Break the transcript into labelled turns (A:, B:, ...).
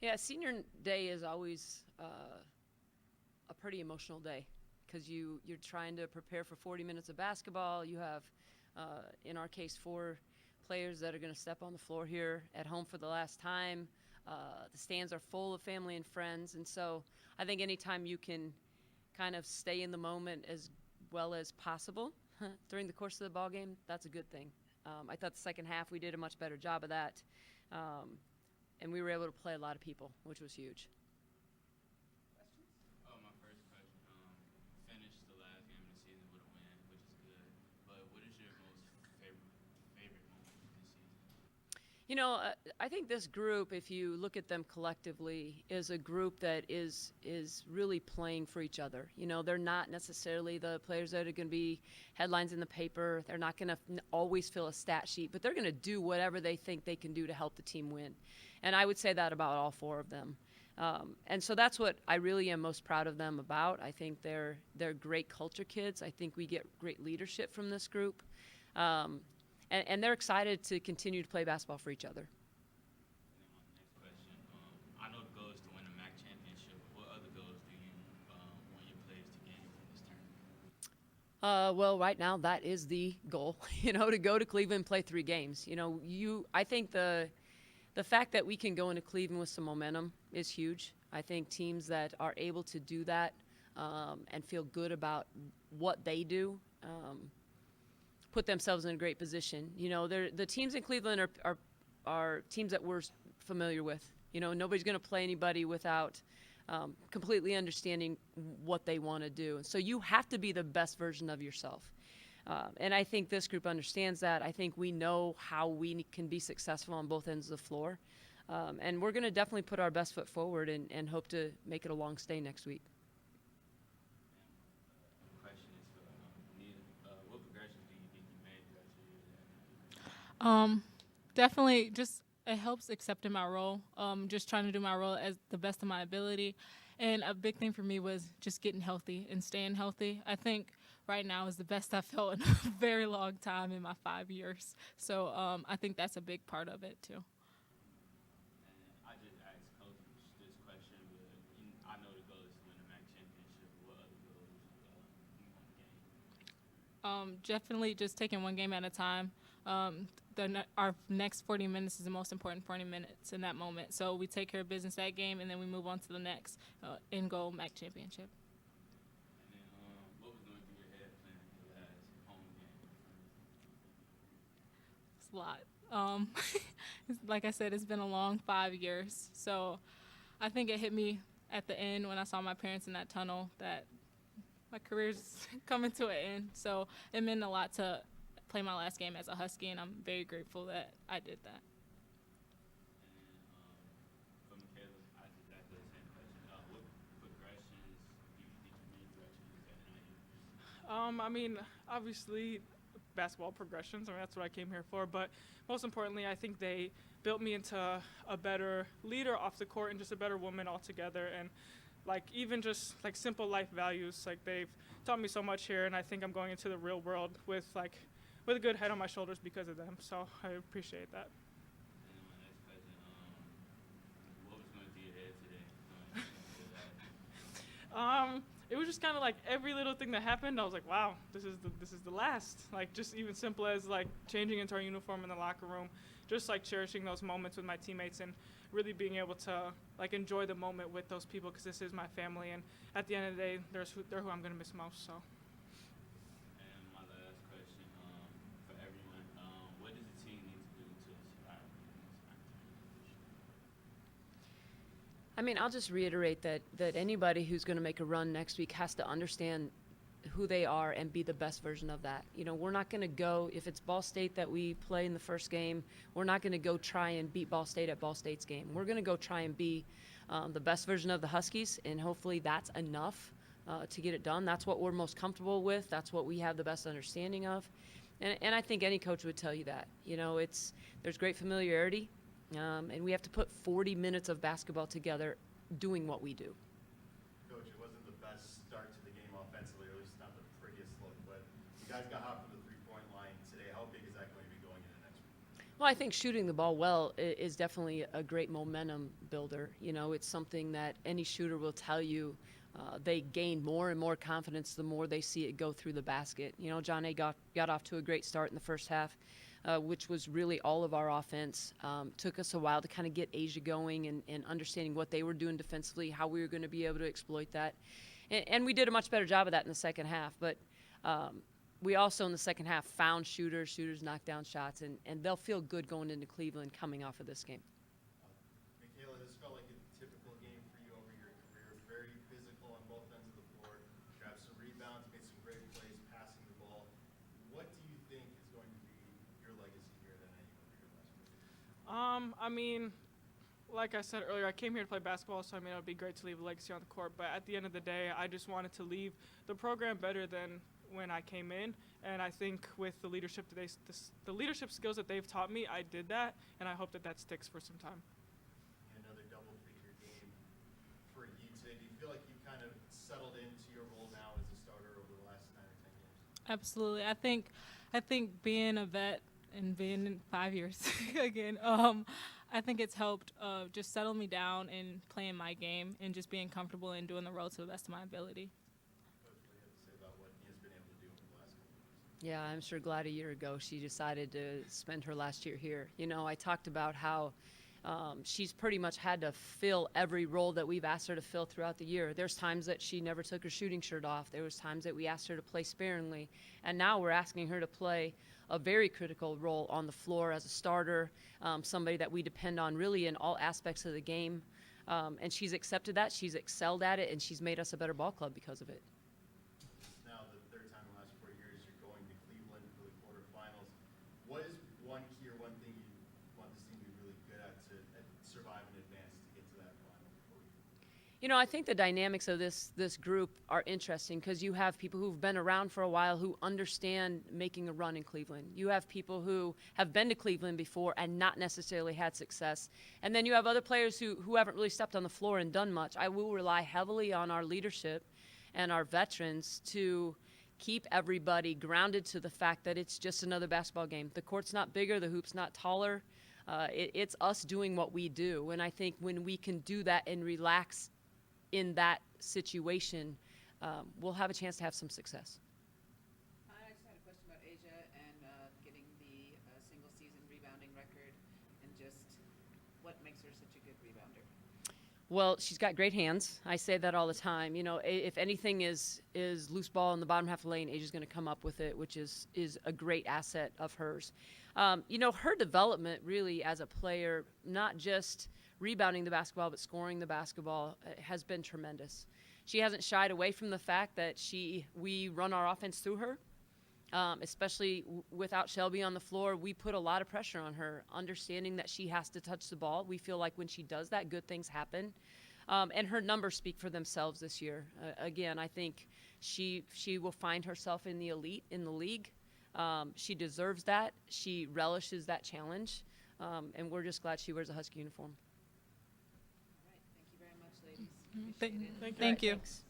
A: Yeah, senior day is always a pretty emotional day because you're trying to prepare for 40 minutes of basketball. You have, in our case, 4 players that are going to step on the floor here at home for the last time. The stands are full of family and friends, and so I think anytime you can kind of stay in the moment as well as possible during the course of the ball game, that's a good thing. I thought the second half we did a much better job of that, and we were able to play a lot of people, which was huge.
B: Oh, my first question. Finished the last game of the season with a win, which is good. But what is your most favorite moment this season?
A: I think this group, if you look at them collectively, is a group that is really playing for each other. They're not necessarily the players that are going to be headlines in the paper. They're not going to always fill a stat sheet, but they're going to do whatever they think they can do to help the team win. And I would say that about all 4 of them. And so that's what I really am most proud of them about. I think they're great culture kids. I think we get great leadership from this group. And they're excited to continue to play basketball for each other.
B: And then my next question. I know the goal is to win a MAC championship. What other goals do you want your players to gain from this tournament?
A: Well, right now that is the goal, to go to Cleveland and play 3 games. I think the fact that we can go into Cleveland with some momentum is huge. I think teams that are able to do that and feel good about what they do put themselves in a great position. The teams in Cleveland are teams that we're familiar with. Nobody's going to play anybody without completely understanding what they want to do. So you have to be the best version of yourself. And I think this group understands that. I think we know how we can be successful on both ends of the floor. And we're going to definitely put our best foot forward and hope to make it a long stay next week.
B: Question is for Nita. What progressions do you think you made throughout your years at NIU?
C: Definitely just it helps accepting my role. Just trying to do my role as the best of my ability. And a big thing for me was just getting healthy and staying healthy. I think right now is the best I've felt in a very long time in my 5 years. So I think that's a big part of it too.
B: And I just asked Coach this question, but I know the goal is to win the MAC championship. What other goals you want to gain?
C: Definitely just taking one game at a time. Our next 40 minutes is the most important 40 minutes in that moment. So we take care of business that game, and then we move on to the next end goal MAC championship.
B: And then what was going through your head playing the last home game?
C: It's a lot. Like I said, it's been a long 5 years. So I think it hit me at the end when I saw my parents in that tunnel that my career's coming to an end. So it meant a lot to play my last game as a Husky, and I'm very grateful that I did that.
B: And for Michaela, I just asked the same question. What progressions do you think you made throughout your years at NIU?
D: I mean, obviously, basketball progressions. I mean, that's what I came here for. But most importantly, I think they built me into a better leader off the court and just a better woman altogether. And even just simple life values. They've taught me so much here, and I think I'm going into the real world with a good head on my shoulders because of them. So I appreciate that.
B: And then my next question, what was going through your head today?
D: It was just kind of every little thing that happened. I was like, wow, this is the last. Just even simple as changing into our uniform in the locker room, just cherishing those moments with my teammates and really being able to enjoy the moment with those people because this is my family. And at the end of the day, they're who I'm gonna miss most. So.
B: And my last question, for everyone, what does the team need to do to survive in this opportunity?
A: I mean, I'll just reiterate that anybody who's going to make a run next week has to understand who they are and be the best version of that. We're not going to go, if it's Ball State that we play in the first game, we're not going to go try and beat Ball State at Ball State's game. We're going to go try and be the best version of the Huskies, and hopefully that's enough to get it done. That's what we're most comfortable with. That's what we have the best understanding of. And I think any coach would tell you that. There's great familiarity, and we have to put 40 minutes of basketball together doing what we do.
E: Coach, it wasn't the best start to the game offensively, or at least not the prettiest look, but you guys got hot from the three-point line today. How big is that going to be going into next week?
A: Well, I think shooting the ball well is definitely a great momentum builder. You know, it's something that any shooter will tell you. They gain more and more confidence the more they see it go through the basket. You know, John A. got off to a great start in the first half, which was really all of our offense. Took us a while to kind of get Asia going and understanding what they were doing defensively, how we were going to be able to exploit that. And we did a much better job of that in the second half. But we also in the second half found shooters knocked down shots, and they'll feel good going into Cleveland coming off of this game.
E: Michaela, this felt like a typical game for you over your career. Very physical on both ends of the floor. Grabbed some rebounds, made some great plays, passing the ball. What do you think is going to be your legacy here at NIU over your last career?
D: I mean, like I said earlier, I came here to play basketball, so I mean, it would be great to leave a legacy on the court. But at the end of the day, I just wanted to leave the program better than when I came in, and I think with the leadership that the leadership skills that they've taught me, I did that, and I hope that sticks for some time.
E: Another double-figure game for you today. Do you feel like you kind of settled into your role now as a starter over the last 9 or 10 games?
C: Absolutely. I think being a vet and being in 5 years again, I think it's helped just settle me down and playing my game and just being comfortable and doing the role to the best of my ability.
E: Coach, what do you have to say about what he has been able to do over the last couple of years?
A: Yeah, I'm sure glad a year ago she decided to spend her last year here. You know, I talked about how she's pretty much had to fill every role that we've asked her to fill throughout the year. There's times that she never took her shooting shirt off. There was times that we asked her to play sparingly. And now we're asking her to play a very critical role on the floor as a starter, somebody that we depend on really in all aspects of the game. And she's accepted that. She's excelled at it, and she's made us a better ball club because of it.
E: It's now the third time in the last 4 years you're going to Cleveland for the quarterfinals. What is one key or one thing you want this team to be really good at survive and advance to get to that final for you?
A: You know, I think the dynamics of this group are interesting because you have people who've been around for a while who understand making a run in Cleveland. You have people who have been to Cleveland before and not necessarily had success. And then you have other players who haven't really stepped on the floor and done much. I will rely heavily on our leadership and our veterans to keep everybody grounded to the fact that it's just another basketball game. The court's not bigger, the hoop's not taller. It's us doing what we do. And I think when we can do that and relax in that situation, we'll have a chance to have some success.
F: I just had a question about Asia and getting the single-season rebounding record and just what makes her such a good rebounder.
A: Well, she's got great hands. I say that all the time. You know, if anything is loose ball in the bottom half of the lane, Asia's going to come up with it, which is a great asset of hers. You know, her development really as a player, not just rebounding the basketball, but scoring the basketball has been tremendous. She hasn't shied away from the fact that we run our offense through her, especially without Shelby on the floor. We put a lot of pressure on her, understanding that she has to touch the ball. We feel like when she does that, good things happen. And her numbers speak for themselves this year. Again, I think she will find herself in the elite in the league. She deserves that. She relishes that challenge. And we're just glad she wears a Husky uniform.
F: All right, thank you very much, ladies. Appreciate it.
C: Thank you.
A: Thanks.